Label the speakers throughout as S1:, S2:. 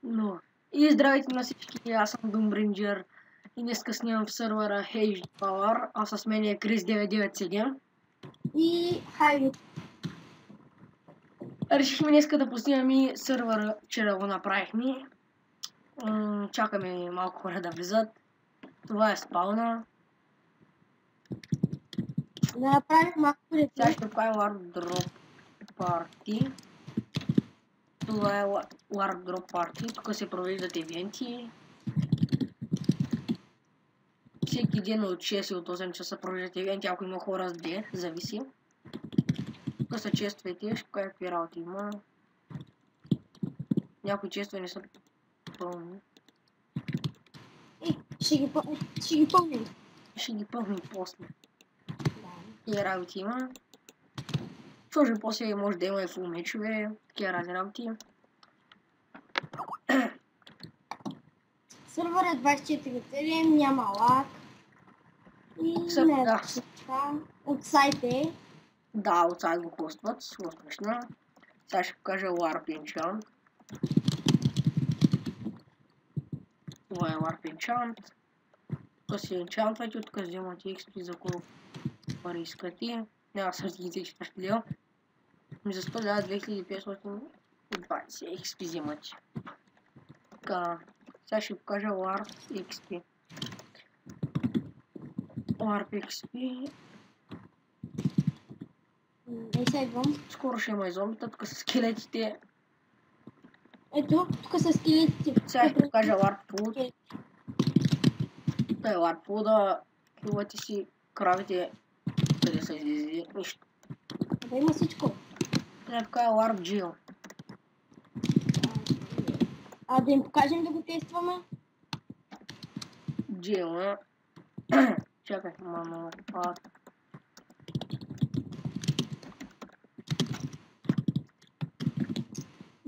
S1: Но. И здравейте на всички, аз съм Думбринджер и днеска снимам в сървъра Hage Power, а с мен е Крис 997.
S2: И хайде.
S1: Решихме днеска да пуснем и сървъра, вчера го направихме. Чакаме малко хора да влизат. Това е спауна.
S2: Да направим малко
S1: Сега
S2: репли.
S1: ще правим Wardrop Party. Това е Wardrop Party, тук се провеждат евенти. Всеки ден от 6 и от 8 часа провеждат евенти, ако има хора с D, зависи. Тук са чествайте, ще кажа какви работи има. Някои чествания не са пълни.
S2: Ще ги пълним.
S1: Ще ги пълним после.
S2: Да.
S1: И работи има. Може после може да има и фул мечове, такива разни работи.
S2: Сървър е 24/7, няма лаг. И не
S1: Да.
S2: така. От сайт е.
S1: Да, от сайт го хостват, смешно. Сега ще покажа Warp Enchant. Това е Warp Enchant. Тук си енчантвате, тук вземате XP за колко пари искате. Няма сърдите, че ще дел. Ми за 100 дава 2520 XP вземате. Така, сега ще покажа Warp XP. Warp XP.
S2: Сега идвам.
S1: Скоро ще има и зомбита, тук са скелетите.
S2: Ето, тук са скелетите.
S1: Сега ще покажа Warp Food. Това е Warp Food, килвате си кравите, къде са излизали, нищо.
S2: Да има всичко.
S1: Тук е Warp Gel.
S2: Да им покажем да го тестваме.
S1: Gel, чакай, мамо,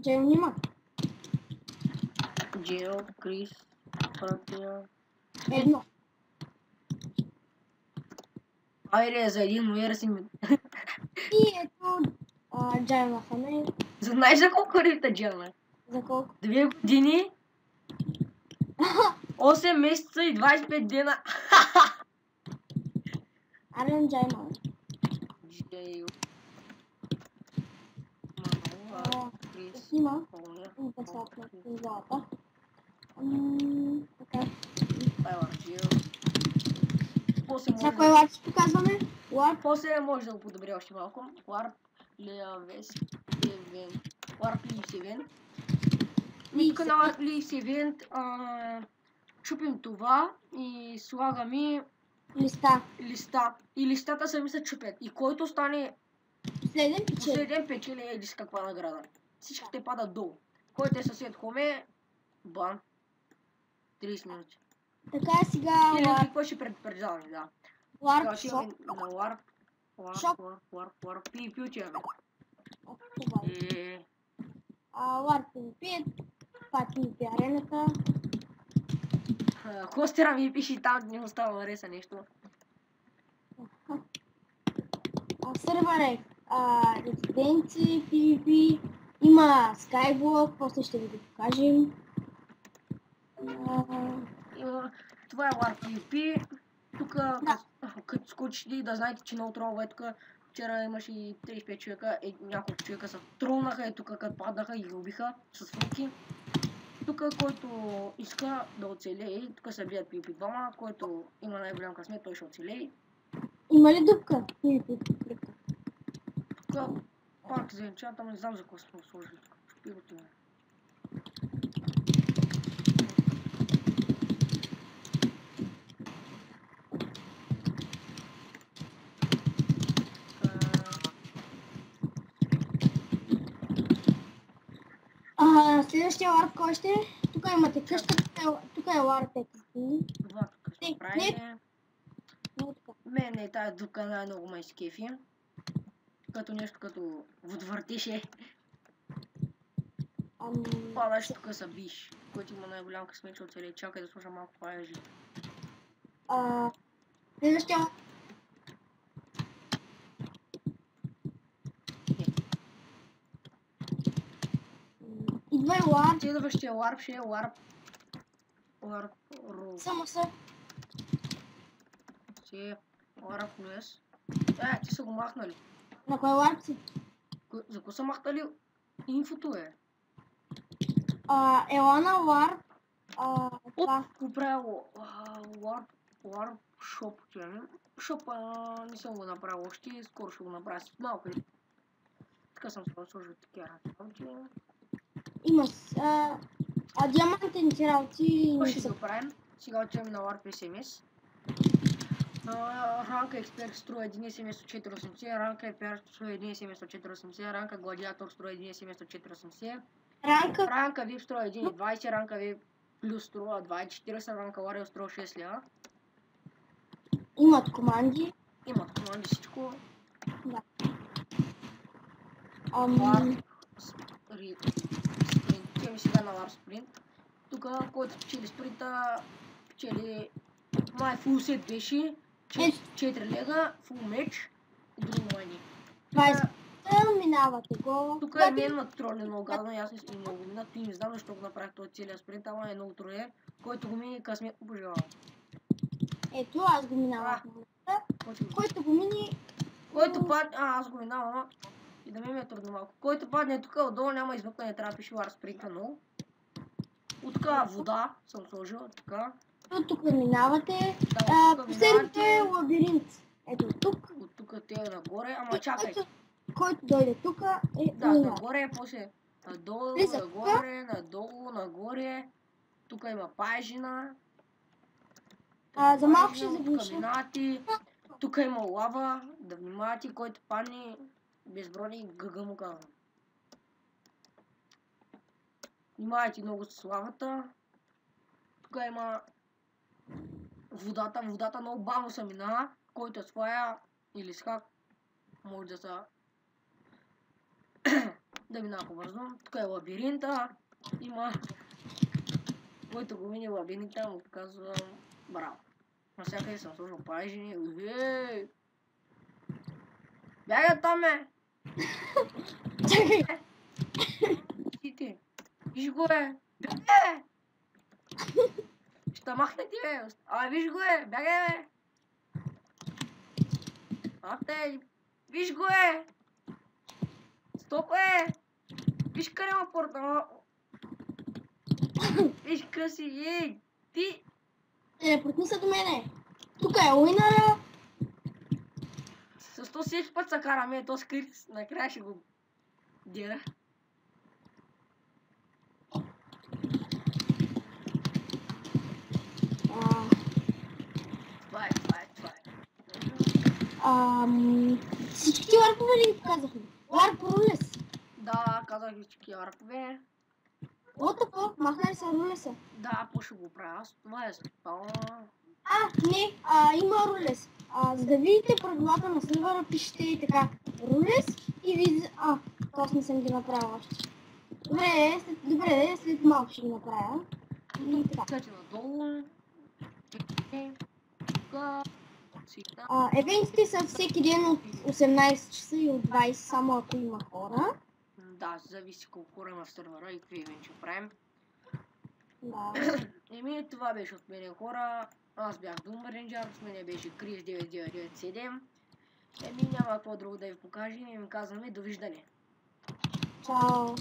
S2: Джем нима.
S1: Gel, Крис, пратя.
S2: Едно.
S1: Айде, за един уер си ми.
S2: И ето Джайма Хане.
S1: Знаеш за колко рита Джел,
S2: За колко?
S1: 2 години, 8 месеца и 25 дена.
S2: Арен Джайма.
S1: Джейл. Крис.
S2: Снима. Да са на залата. Така.
S1: Това е Warp Gel.
S2: Сега кой лад ще показваме? Лад.
S1: После може да го подобря още малко. Warp Leaves Event. Warp Leaves Event. И тук на Warp Leaves Event чупим това и слагаме
S2: Листа.
S1: И листата сами се чупят. И който стане
S2: Последен
S1: печели еди с каква награда. Всичките падат долу. Който е съсед хоме, бам. 30 минути.
S2: Така сега
S1: Или
S2: Warp.
S1: какво ще предупреждаваме, да.
S2: Warp
S1: Сега
S2: Shop.
S1: на Warp. Warp. PvP отиваме.
S2: Warp PvP. PvP арената.
S1: Хостера ми пише там, не му става хареса нещо.
S2: Сървър е резиденци, PvP. Има Skyblock, после ще ви го покажем.
S1: Това е Warp PvP. Тук като скочите да знаете, че много тролове тук. Вчера имаше и 35 човека, няколко човека са тролнаха и тук като паднаха и ги убиха с фруки. Тук който иска да оцелее, тук се бият PvP двама, който има най-голям късмет, той ще оцелее.
S2: Има ли дупка?
S1: Тук пак за енчанта, не знам за какво сме сложили тук. Шпилото ми.
S2: Следващия ларп кой ще е? Тук имате къща, тук е ларп XP.
S1: Това тук ще правим. Мен е тази дупка най-много ме изкефи. Като нещо като водвъртеше. Падаш тук са биш, който има най-голям късмет, че оцелее. Чакай да слушам малко паяжи.
S2: Следващия идва е Warp.
S1: Следващия Warp ще е Warp.
S2: Само са.
S1: Ще е Warp News. Ти са го махнали.
S2: На кой Warp си?
S1: За какво са махнали инфото е?
S2: Ела на Warp. Това.
S1: Какво правило? Warp Shop. Shop не съм го направил още. Скоро ще го направя с малко. Така съм сложил такива работи.
S2: Има диамантен работи.
S1: Това ще го правим. Сега отиваме на Warp SMS. Ранка Експерт струва 1 семейство 480, ранка Експерт струва 1 семейство 480, ранка Гладиатор струва 1 семейство 480, ранка VIP струва 1,20, ранка VIP Плюс струва 2,40, ранка Warrior струва 6 лева.
S2: Имат команди.
S1: Имат команди всичко.
S2: Да.
S1: Warp Sprint. Отиваме сега на Warp Sprint. Тук, който печели спринта, печели май фул сет беше 4 лега, фул меч и друго мани.
S2: 20 минавате го.
S1: Тук е мен на троле много гадно, аз не много го минат и не знам защо го направих този целият спринт, ама е много труден, който го мини късмет пожелавам.
S2: Ето, аз го минавах в момента. Който го мини...
S1: Който падне... аз го минавам, ама и да ми е трудно малко. Който падне тук отдолу няма измъкване, трябва да пише Warp Sprint много. От тук вода съм сложил, така.
S2: Тук минавате. Последното е лабиринт. Ето тук.
S1: От тук те е нагоре, ама чакай.
S2: Който дойде тук е...
S1: Да, нагоре, после надолу, нагоре, надолу, нагоре. Тук има пажина.
S2: За малко ще заглуша.
S1: Тук има лава, да внимавате, който падне безброни гъга му казвам. Внимавайте много с лавата. Тук има водата много бавно се минава, който свая или с хак може да са да минава по-бързо. Тук е лабиринта, има който го мини лабиринта му казвам браво. Навсякъде съм сложил пажини. Бягай там, бе!
S2: Чакай!
S1: Ти! Виж го, бе! Бягай! Ще махне ти, бе! Виж го, бе! Бягай, бе! Виж го, бе! Стоп, бе! Виж къде ма порта! Виж къси, ти!
S2: Телепортни се до мене! Тук е уинъра!
S1: С то всеки път се караме, то скрит, накрая ще го дира. Това е.
S2: Всички варпове ли казахме? Варп рулес?
S1: Да, казах всички варпове.
S2: Отъпо, махна ли са рулеса?
S1: Да, по ще го правя аз. Това е спално.
S2: Не, има рулес. За да видите правилата на сървъра, пишете и така рулес и виж... Тоест не съм ги направила още. Добре, след малко ще ги направя. И така.
S1: Качи надолу.
S2: Евентите са всеки ден от 18 часа и от 20, само ако има хора.
S1: Да, зависи колко хора има в сървъра и какви евенти правим.
S2: Да.
S1: Това беше от мене, хора. Аз бях Doom Ranger, с мене беше Chris9997. Няма какво друго да ви покажем и ми казваме довиждане.
S2: Чао.